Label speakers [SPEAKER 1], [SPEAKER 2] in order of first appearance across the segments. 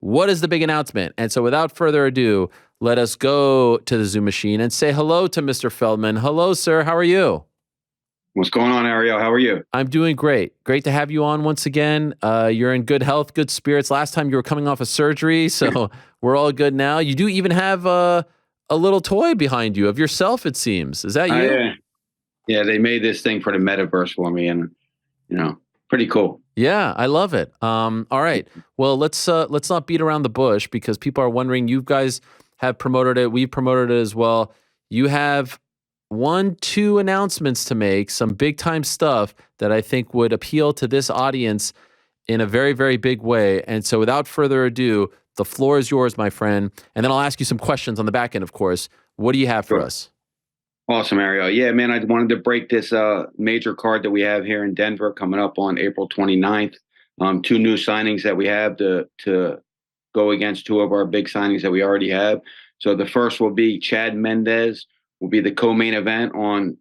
[SPEAKER 1] what is the big announcement? And so without further ado, let us go to the Zoom machine and say hello to Mr. Feldman. Hello, sir. How are you?
[SPEAKER 2] What's going on, Ariel? How are you?
[SPEAKER 1] I'm doing great. Great to have you on once again. You're in good health, good spirits. Last time you were coming off of surgery, so we're all good now. You do even have a little toy behind you of yourself, it seems. Is that you?
[SPEAKER 2] Yeah, they made this thing for the metaverse for me, and pretty cool.
[SPEAKER 1] Yeah, I love it. All right. Well, let's not beat around the bush because people are wondering. You guys have promoted it. We've promoted it as well. You have 2 announcements to make, some big time stuff that I think would appeal to this audience in a very, very big way. And so without further ado, the floor is yours, my friend. And then I'll ask you some questions on the back end, of course. What do you have for us?
[SPEAKER 2] Awesome, Ariel. Yeah, man, I wanted to break this major card that we have here in Denver coming up on April 29th. 2 new signings that we have to go against 2 of our big signings that we already have. So the first will be Chad Mendes, will be the co-main event on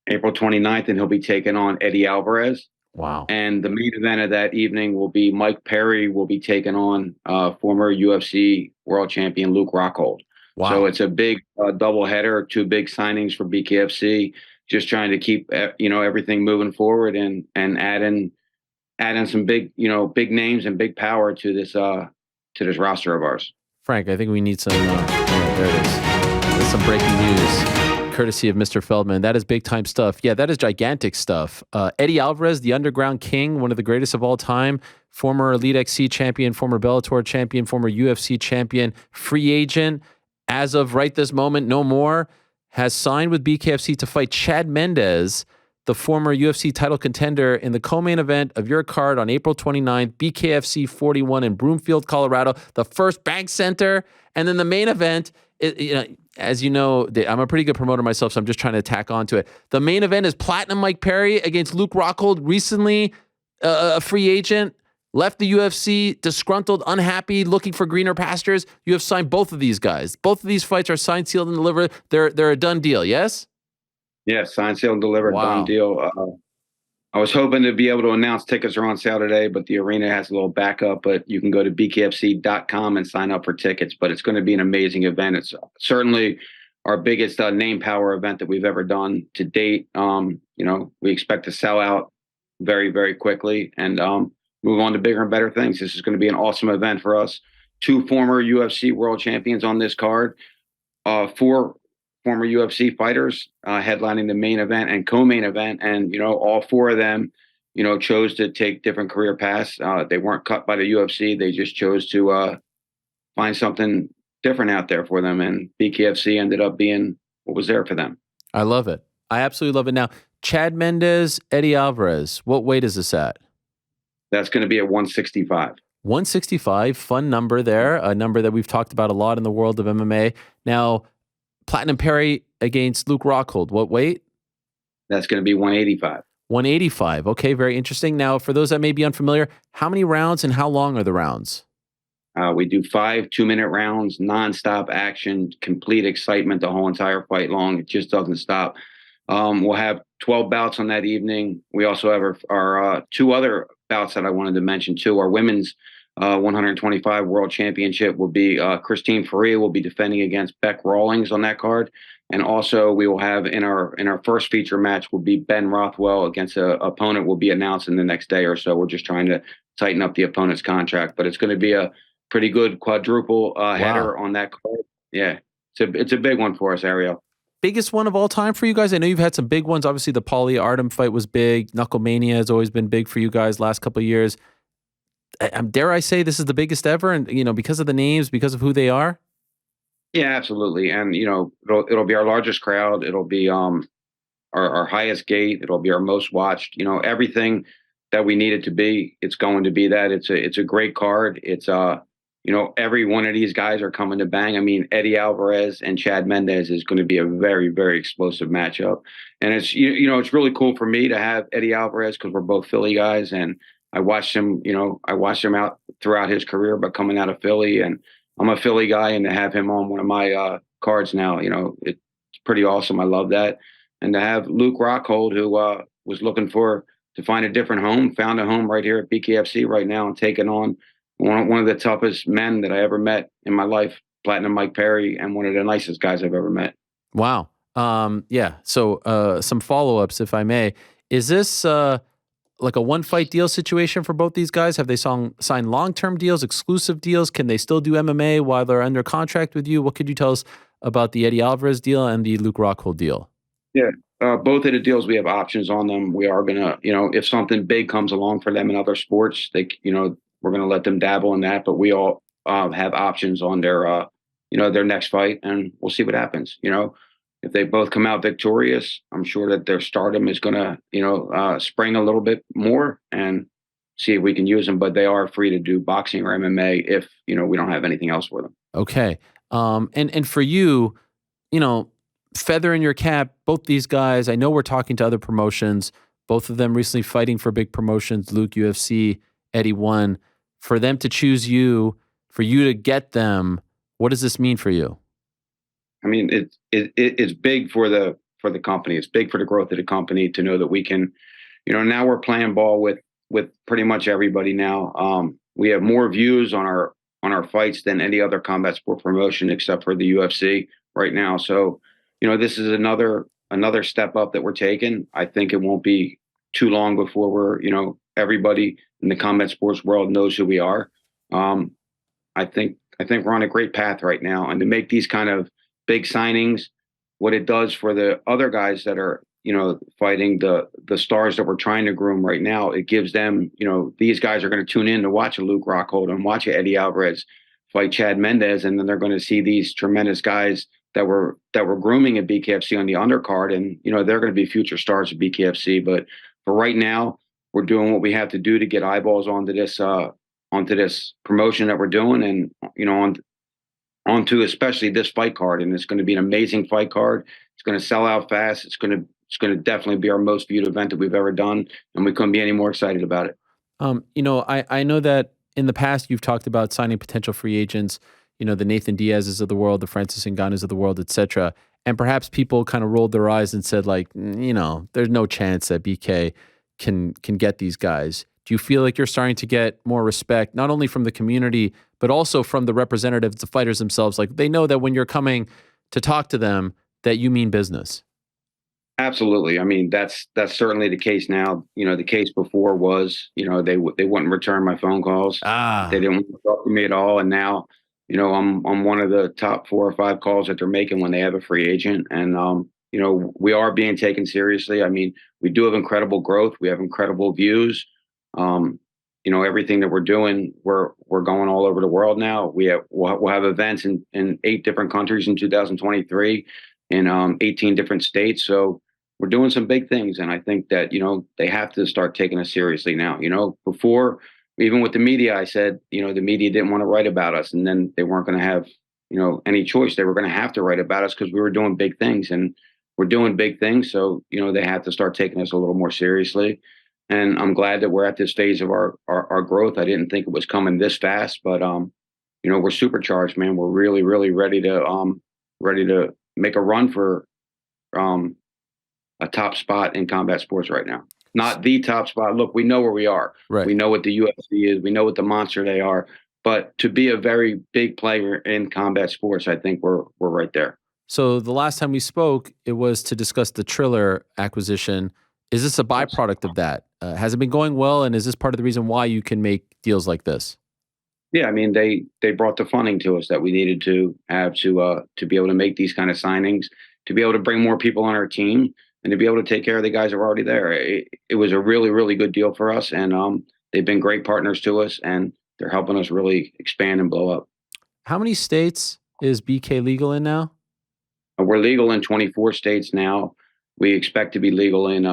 [SPEAKER 2] April 29th, and he'll be taking on Eddie Alvarez.
[SPEAKER 1] Wow.
[SPEAKER 2] And the main event of that evening will be Mike Perry will be taking on former UFC world champion Luke Rockhold.
[SPEAKER 1] Wow.
[SPEAKER 2] So it's a big doubleheader, 2 big signings for BKFC, just trying to keep everything moving forward and adding some big names and big power to this roster of ours.
[SPEAKER 1] Frank, I think we need some there it is. There's some breaking news courtesy of Mr. Feldman. That is big time stuff. Yeah, that is gigantic stuff. Eddie Alvarez, the Underground King, one of the greatest of all time, former Elite XC champion, former Bellator champion, former UFC champion, free agent. As of right this moment, no more, has signed with BKFC to fight Chad Mendes, the former UFC title contender, in the co-main event of your card on April 29th, BKFC 41 in Broomfield, Colorado, the First Bank Center. And then the main event, as you know, I'm a pretty good promoter myself, so I'm just trying to tack onto it. The main event is Platinum Mike Perry against Luke Rockhold, recently a free agent. Left the UFC, disgruntled, unhappy, looking for greener pastures. You have signed both of these guys. Both of these fights are signed, sealed, and delivered. They're a done deal, yes?
[SPEAKER 2] Yes, signed, sealed, and delivered, Done deal. I was hoping to be able to announce tickets are on sale today, but the arena has a little backup. But you can go to bkfc.com and sign up for tickets. But it's going to be an amazing event. It's certainly our biggest name power event that we've ever done to date. We expect to sell out very, very quickly and move on to bigger and better things. This is going to be an awesome event for us. 2 former UFC world champions on this card, 4 former UFC fighters headlining the main event and co-main event. And, all 4 of them, chose to take different career paths. They weren't cut by the UFC. They just chose to find something different out there for them. And BKFC ended up being what was there for them.
[SPEAKER 1] I love it. I absolutely love it. Now, Chad Mendes, Eddie Alvarez, what weight is this at?
[SPEAKER 2] That's going to be at 165.
[SPEAKER 1] 165, fun number there, a number that we've talked about a lot in the world of MMA. Now, Platinum Perry against Luke Rockhold, what weight?
[SPEAKER 2] That's going to be 185.
[SPEAKER 1] 185, okay, very interesting. Now, for those that may be unfamiliar, how many rounds and how long are the rounds?
[SPEAKER 2] We do 5 2-minute rounds, nonstop action, complete excitement the whole entire fight long. It just doesn't stop. We'll have 12 bouts on that evening. We also have our 2 other bouts that I wanted to mention too. Our women's 125 world championship will be Christine Faria will be defending against Beck Rawlings on that card. And also we will have in our first feature match will be Ben Rothwell against an opponent will be announced in the next day or so. We're just trying to tighten up the opponent's contract, but it's going to be a pretty good quadruple header on that card. Yeah, it's a big one for us, Ariel.
[SPEAKER 1] Biggest one of all time for you guys? I know you've had some big ones. Obviously, the Paulie Artem fight was big. Knuckle Mania has always been big for you guys last couple of years. Dare I say this is the biggest ever? And, because of the names, because of who they are?
[SPEAKER 2] Yeah, absolutely. And, it'll be our largest crowd. It'll be our highest gate. It'll be our most watched. Everything that we need it to be, it's going to be that. It's a great card. It's every one of these guys are coming to bang. I mean, Eddie Alvarez and Chad Mendes is going to be a very, very explosive matchup. And it's, it's really cool for me to have Eddie Alvarez because we're both Philly guys. And I watched him out throughout his career, but coming out of Philly, and I'm a Philly guy, and to have him on one of my cards now, it's pretty awesome. I love that. And to have Luke Rockhold, who was looking to find a different home, found a home right here at BKFC right now and taking on one of the toughest men that I ever met in my life, Platinum Mike Perry, and one of the nicest guys I've ever met.
[SPEAKER 1] Wow. Yeah. So some follow-ups, if I may. Is this like a one-fight deal situation for both these guys? Have they signed long-term deals, exclusive deals? Can they still do MMA while they're under contract with you? What could you tell us about the Eddie Alvarez deal and the Luke Rockhold deal?
[SPEAKER 2] Yeah. Both of the deals, we have options on them. We are going to, if something big comes along for them in other sports, we're going to let them dabble in that. But we all have options on their next fight, and we'll see what happens. If they both come out victorious, I'm sure that their stardom is going to, spring a little bit more and see if we can use them. But they are free to do boxing or MMA if, we don't have anything else for them.
[SPEAKER 1] Okay. And for you, feather in your cap, both these guys, I know we're talking to other promotions, both of them recently fighting for big promotions, Luke UFC, Eddie won. For them to choose you, for you to get them, what does this mean for you?
[SPEAKER 2] I mean, it's big for the company. It's big for the growth of the company to know that we can, now we're playing ball with pretty much everybody now. We have more views on our fights than any other combat sport promotion except for the UFC right now. So, this is another step up that we're taking. I think it won't be too long before everybody in the combat sports world knows who we are. I think we're on a great path right now, and to make these kind of big signings, what it does for the other guys that are, fighting the stars that we're trying to groom right now, it gives them, these guys are going to tune in to watch a Luke Rockhold and watch a Eddie Alvarez fight Chad Mendez, and then they're going to see these tremendous guys that we're grooming at BKFC on the undercard, and they're going to be future stars at BKFC. But for right now, we're doing what we have to do to get eyeballs onto this promotion that we're doing, and onto especially this fight card. And it's going to be an amazing fight card. It's going to sell out fast. It's going to definitely be our most viewed event that we've ever done, and we couldn't be any more excited about it.
[SPEAKER 1] I know that in the past you've talked about signing potential free agents, the Nathan Diaz's of the world, the Francis Ngannou's of the world, et cetera. And perhaps people kind of rolled their eyes and said, like, there's no chance that BK can get these guys. Do you feel like you're starting to get more respect, not only from the community, but also from the representatives, the fighters themselves? Like, they know that when you're coming to talk to them, that you mean business.
[SPEAKER 2] Absolutely. I mean, that's certainly the case now. The case before was, they wouldn't return my phone calls. They didn't want to talk to me at all. And now, I'm one of the top 4 or 5 calls that they're making when they have a free agent. And, we are being taken seriously. I mean, we do have incredible growth. We have incredible views. Everything that we're doing, we're going all over the world now. We'll have events in 8 different countries in 2023 in 18 different states. So we're doing some big things. And I think that, they have to start taking us seriously now. Before, even with the media, I said, the media didn't want to write about us, and then they weren't going to have, any choice. They were going to have to write about us because we were doing big things, and we're doing big things. So, they have to start taking us a little more seriously. And I'm glad that we're at this phase of our growth. I didn't think it was coming this fast, but, we're supercharged, man. We're really, really ready to make a run for, a top spot in combat sports right now. Not the top spot. Look, we know where we are.
[SPEAKER 1] Right.
[SPEAKER 2] We know what the UFC is. We know what the monster they are. But to be a very big player in combat sports, I think we're right there.
[SPEAKER 1] So the last time we spoke, it was to discuss the Triller acquisition. Is this a byproduct of that? Has it been going well, and is this part of the reason why you can make deals like this?
[SPEAKER 2] Yeah, I mean, they brought the funding to us that we needed to have to be able to make these kind of signings, to be able to bring more people on our team, and to be able to take care of the guys that are already there. It was a really, really good deal for us, and they've been great partners to us, and they're helping us really expand and blow up.
[SPEAKER 1] How many states is BK legal in now?
[SPEAKER 2] We're legal in 24 states now. We expect to be legal in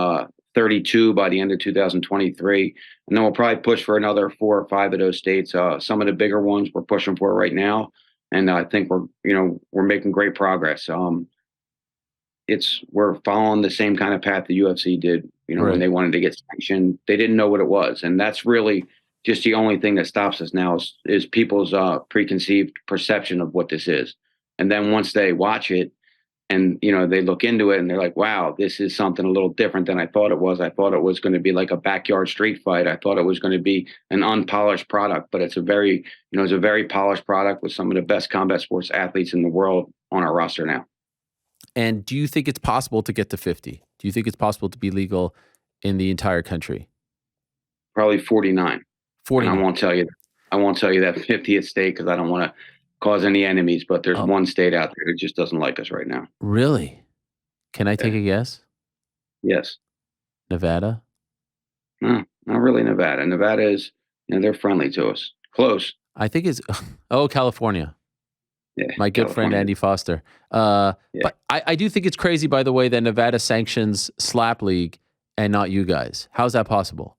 [SPEAKER 2] 32 by the end of 2023. And then we'll probably push for another 4 or 5 of those states. Some of the bigger ones we're pushing for right now. And I think we're making great progress. We're following the same kind of path the UFC did,
[SPEAKER 1] Right.
[SPEAKER 2] When they wanted to get sanctioned, they didn't know what it was. And that's really just the only thing that stops us now is people's preconceived perception of what this is. And then once they watch it, and they look into it and they're like, wow, this is something a little different than I thought it was. I thought it was going to be like a backyard street fight. I thought it was going to be an unpolished product, but it's a very, it's a very polished product with some of the best combat sports athletes in the world on our roster now.
[SPEAKER 1] And do you think it's possible to get to 50? Do you think it's possible to be legal in the entire country?
[SPEAKER 2] Probably 49.
[SPEAKER 1] 49.
[SPEAKER 2] And I won't tell you that 50th state because I don't want to cause any enemies, but there's one state out there that just doesn't like us right now.
[SPEAKER 1] Really? Can I take a guess?
[SPEAKER 2] Yes.
[SPEAKER 1] Nevada?
[SPEAKER 2] No, not really Nevada. Nevada is, they're friendly to us. Close.
[SPEAKER 1] I think it's, California.
[SPEAKER 2] Yeah,
[SPEAKER 1] my good friend Andy Foster. But I do think it's crazy, by the way, that Nevada sanctions Slap League and not you guys. How's that possible?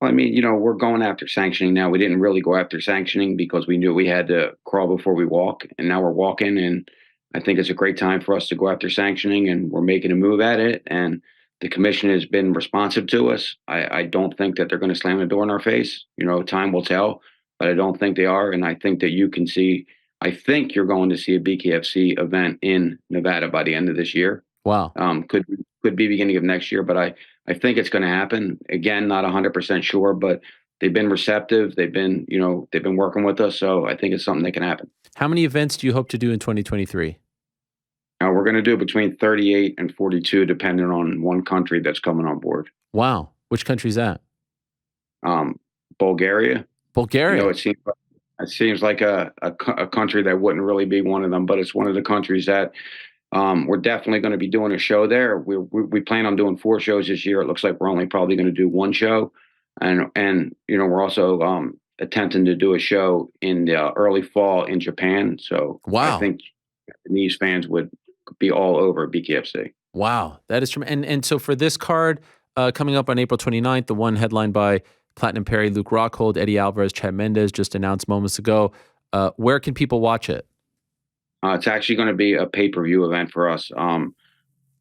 [SPEAKER 2] Well, I mean, we're going after sanctioning now. We didn't really go after sanctioning because we knew we had to crawl before we walk, and now we're walking, and I think it's a great time for us to go after sanctioning, and we're making a move at it, and the commission has been responsive to us. I don't think that they're going to slam the door in our face. Time will tell, but I don't think they are, and I think that I think you're going to see a BKFC event in Nevada by the end of this year.
[SPEAKER 1] Wow.
[SPEAKER 2] Could be beginning of next year, but I think it's going to happen. Again, not 100% sure, but they've been receptive. They've been working with us, so I think it's something that can happen.
[SPEAKER 1] How many events do you hope to do in 2023?
[SPEAKER 2] We're going to do between 38 and 42, depending on one country that's coming on board.
[SPEAKER 1] Wow. Which country is that?
[SPEAKER 2] Bulgaria.
[SPEAKER 1] Bulgaria.
[SPEAKER 2] It seems like a country that wouldn't really be one of them, but it's one of the countries that we're definitely going to be doing a show there. We plan on doing 4 shows this year. It looks like we're only probably going to do 1 show, and we're also attempting to do a show in the early fall in Japan. So
[SPEAKER 1] wow.
[SPEAKER 2] I think Japanese fans would be all over BKFC.
[SPEAKER 1] Wow, that is tremendous. And so for this card coming up on April 29th, the one headlined by Platinum Perry, Luke Rockhold, Eddie Alvarez, Chad Mendes, just announced moments ago. Where can people watch it?
[SPEAKER 2] It's actually going to be a pay-per-view event for us. An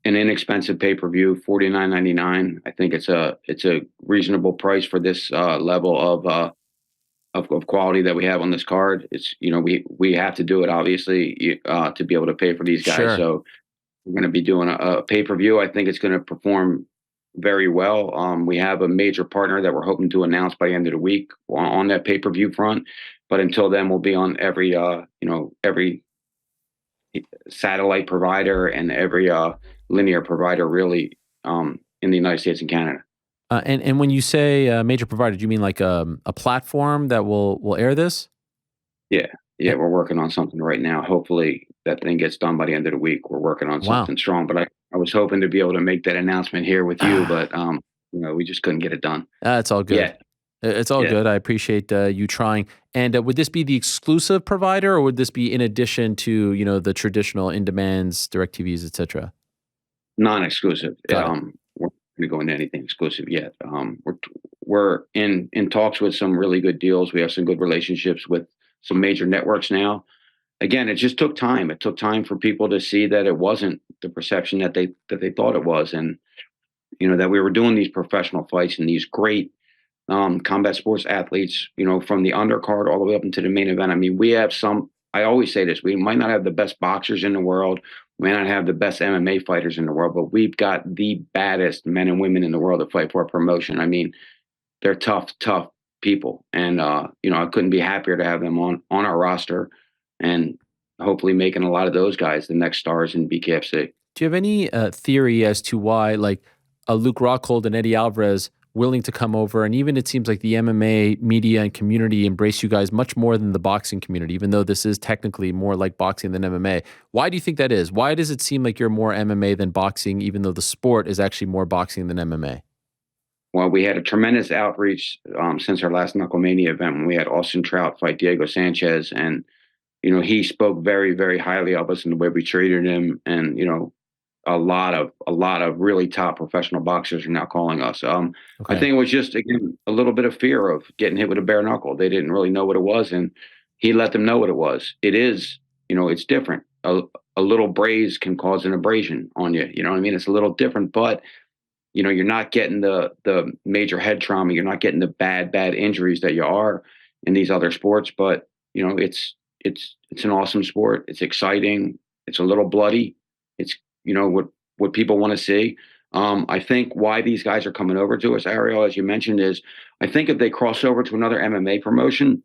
[SPEAKER 2] inexpensive pay-per-view, $49.99. I think it's a reasonable price for this level of quality that we have on this card. It's we have to do it obviously to be able to pay for these guys.
[SPEAKER 1] Sure.
[SPEAKER 2] So we're going to be doing a pay-per-view. I think it's going to perform very well. We have a major partner that we're hoping to announce by the end of the week on that pay-per-view front. But until then, we'll be on every satellite provider and every linear provider really in the United States and Canada.
[SPEAKER 1] And when you say major provider, do you mean like a platform that will air this?
[SPEAKER 2] Yeah, we're working on something right now. Hopefully that thing gets done by the end of the week. We're working on something strong, but I was hoping to be able to make that announcement here with you, but we just couldn't get it done.
[SPEAKER 1] It's all good.
[SPEAKER 2] Yeah.
[SPEAKER 1] It's all good. I appreciate you trying. And would this be the exclusive provider, or would this be in addition to the traditional in-demands, DirecTVs, et cetera?
[SPEAKER 2] Non-exclusive. We're not going to go into anything exclusive yet. We're in talks with some really good deals. We have some good relationships with some major networks now. Again, it just took time. It took time for people to see that it wasn't the perception that they thought it was, and that we were doing these professional fights and these great combat sports athletes, from the undercard all the way up into the main event. I mean, we have I always say this, we might not have the best boxers in the world, we might not have the best MMA fighters in the world, but we've got the baddest men and women in the world that fight for our promotion. I mean, they're tough people. And, I couldn't be happier to have them on our roster and hopefully making a lot of those guys the next stars in BKFC.
[SPEAKER 1] Do you have any theory as to why, like, Luke Rockhold and Eddie Alvarez willing to come over, and even it seems like the MMA media and community embrace you guys much more than the boxing community, even though this is technically more like boxing than MMA. Why do you think that is? Why does it seem like you're more MMA than boxing, even though the sport is actually more boxing than MMA?
[SPEAKER 2] Well, we had a tremendous outreach since our last Knuckle Mania event when we had Austin Trout fight Diego Sanchez, and he spoke very, very highly of us and the way we treated him, and a lot of really top professional boxers are now calling us. Okay. I think it was just, again, a little bit of fear of getting hit with a bare knuckle. They didn't really know what it was, and he let them know what it was. It is, it's different. A little braise can cause an abrasion on you. You know what I mean? It's a little different, but you're not getting the major head trauma. You're not getting the bad injuries that you are in these other sports. But it's an awesome sport. It's exciting. It's a little bloody. what people want to see. I think why these guys are coming over to us, Ariel, as you mentioned, is I think if they cross over to another MMA promotion,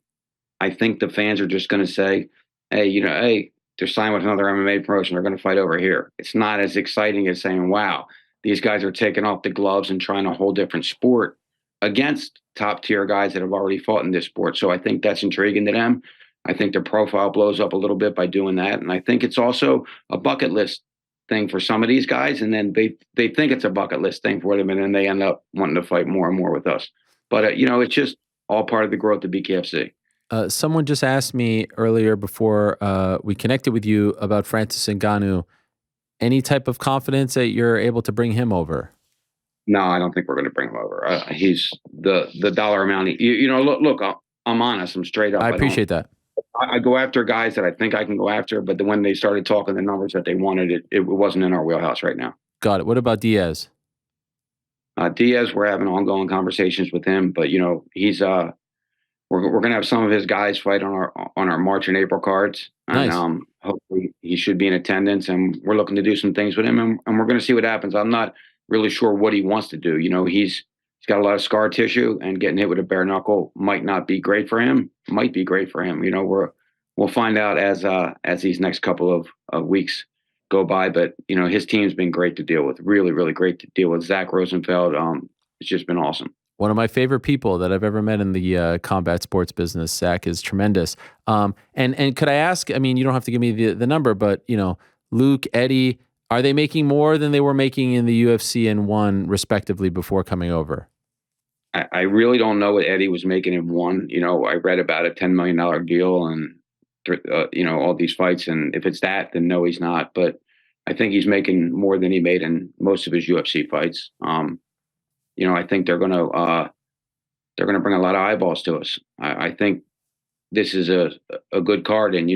[SPEAKER 2] I think the fans are just going to say, hey, they're signed with another MMA promotion. They're going to fight over here. It's not as exciting as saying, wow, these guys are taking off the gloves and trying a whole different sport against top tier guys that have already fought in this sport. So I think that's intriguing to them. I think their profile blows up a little bit by doing that. And I think it's also a bucket list thing for some of these guys. And then they think it's a bucket list thing for them. And then they end up wanting to fight more and more with us. But, it's just all part of the growth of BKFC.
[SPEAKER 1] Someone just asked me earlier before we connected with you about Francis Ngannou. Any type of confidence that you're able to bring him over?
[SPEAKER 2] No, I don't think we're going to bring him over. He's the dollar amount. Look, I'm honest. I'm straight up.
[SPEAKER 1] I appreciate that.
[SPEAKER 2] I go after guys that I think I can go after, but when they started talking the numbers that they wanted, it wasn't in our wheelhouse right now.
[SPEAKER 1] Got it. What about Diaz?
[SPEAKER 2] Diaz, we're having ongoing conversations with him, but he's we're going to have some of his guys fight on our March and April cards, and
[SPEAKER 1] nice.
[SPEAKER 2] Hopefully he should be in attendance. And we're looking to do some things with him, and we're going to see what happens. I'm not really sure what he wants to do. He's got a lot of scar tissue, and getting hit with a bare knuckle might not be great for him. Might be great for him. We'll find out as these next couple of weeks go by. But his team's been great to deal with. Really, really great to deal with. Zach Rosenfeld. It's just been awesome.
[SPEAKER 1] One of my favorite people that I've ever met in the combat sports business. Zach is tremendous. And could I ask? I mean, you don't have to give me the number, but Luke, Eddie, are they making more than they were making in the UFC and ONE respectively before coming over?
[SPEAKER 2] I really don't know what Eddie was making in ONE. I read about a $10 million deal and all these fights, and if it's that, then no, he's not. But I think he's making more than he made in most of his UFC fights. I think they're going to bring a lot of eyeballs to us. I think this is a good card, and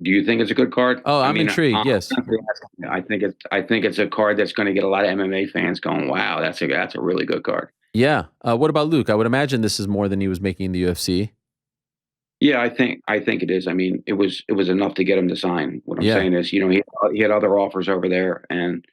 [SPEAKER 2] do you think it's a good card?
[SPEAKER 1] Oh, I'm intrigued. Yes,
[SPEAKER 2] I think it's a card that's going to get a lot of MMA fans going, wow, that's a really good card.
[SPEAKER 1] Yeah. What about Luke? I would imagine this is more than he was making in the UFC.
[SPEAKER 2] Yeah, I think it is. I mean, it was enough to get him to sign. What I'm saying is, he had other offers over there, and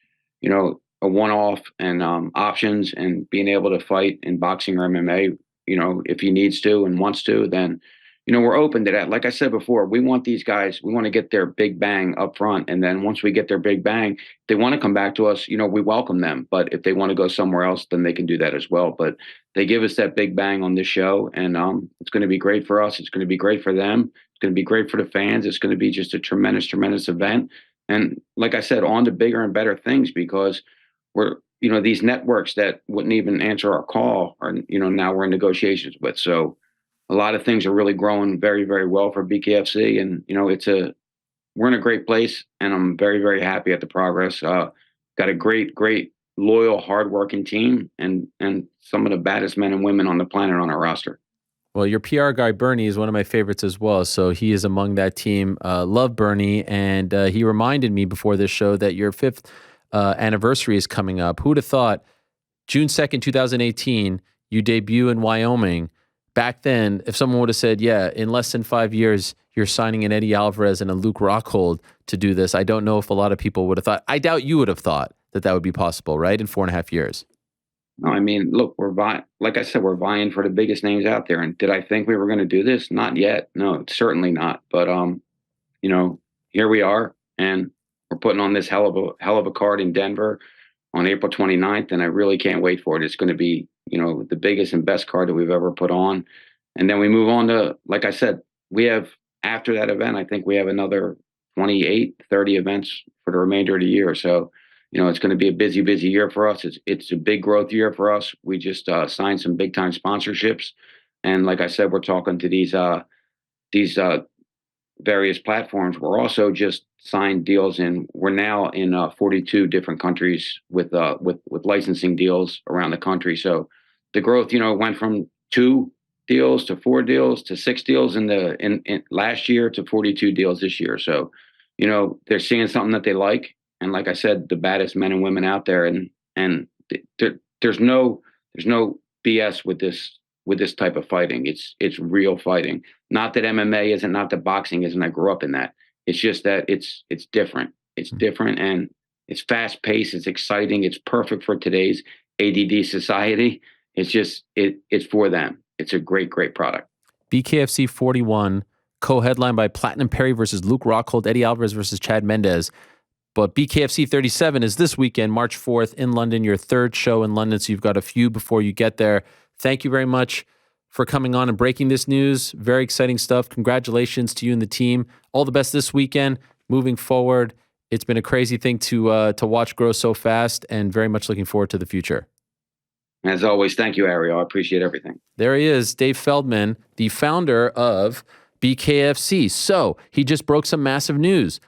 [SPEAKER 2] a one-off and options, and being able to fight in boxing or MMA, if he needs to and wants to, then we're open to that. Like I said before, we want these guys. We want to get their big bang up front, and then once we get their big bang, if they want to come back to us, we welcome them. But if they want to go somewhere else, then they can do that as well. But they give us that big bang on this show, and it's going to be great for us. It's going to be great for them. It's going to be great for the fans. It's going to be just a tremendous, tremendous event. And like I said, on to bigger and better things, because we're these networks that wouldn't even answer our call, or now we're in negotiations with. So a lot of things are really growing very, very well for BKFC, and we're in a great place, and I'm very, very happy at the progress. Got a great, great, loyal, hardworking team, and some of the baddest men and women on the planet on our roster.
[SPEAKER 1] Well, your PR guy, Bernie, is one of my favorites as well. So he is among that team. Love Bernie. And he reminded me before this show that your 5th anniversary is coming up. Who'd have thought June 2nd, 2018, you debut in Wyoming. Back then, if someone would have said, yeah, in less than 5 years, you're signing an Eddie Alvarez and a Luke Rockhold to do this, I don't know if a lot of people would have thought. I doubt you would have thought that would be possible, right? In 4.5 years.
[SPEAKER 2] No, I mean, look, like I said, we're vying for the biggest names out there. And did I think we were going to do this? Not yet. No, certainly not. But, here we are, and we're putting on this hell of a card in Denver on April 29th. And I really can't wait for it. It's going to be, the biggest and best card that we've ever put on. And then we move on to, like I said, we have, after that event, I think we have another 28, 30 events for the remainder of the year. So, it's going to be a busy, busy year for us. It's a big growth year for us. We just signed some big time sponsorships. And like I said, we're talking to these various platforms. We're also just signed deals we're now in 42 different countries with licensing deals around the country. So the growth, went from 2 deals to 4 deals to 6 deals in last year to 42 deals this year. So, they're seeing something that they like. And like I said, the baddest men and women out there, and there's no BS with this type of fighting. It's real fighting. Not that MMA isn't, not that boxing isn't. I grew up in that. It's just that it's different. It's different, and it's fast paced. It's exciting. It's perfect for today's ADD society. It's for them. It's a great product.
[SPEAKER 1] BKFC 41, co-headlined by Platinum Perry versus Luke Rockhold, Eddie Alvarez versus Chad Mendez. But BKFC 37 is this weekend, March 4th in London, your third show in London, so you've got a few before you get there. Thank you very much for coming on and breaking this news. Very exciting stuff. Congratulations to you and the team. All the best this weekend. Moving forward, it's been a crazy thing to watch grow so fast, and very much looking forward to the future.
[SPEAKER 2] As always, thank you, Ariel. I appreciate everything.
[SPEAKER 1] There he is, Dave Feldman, the founder of BKFC. So he just broke some massive news.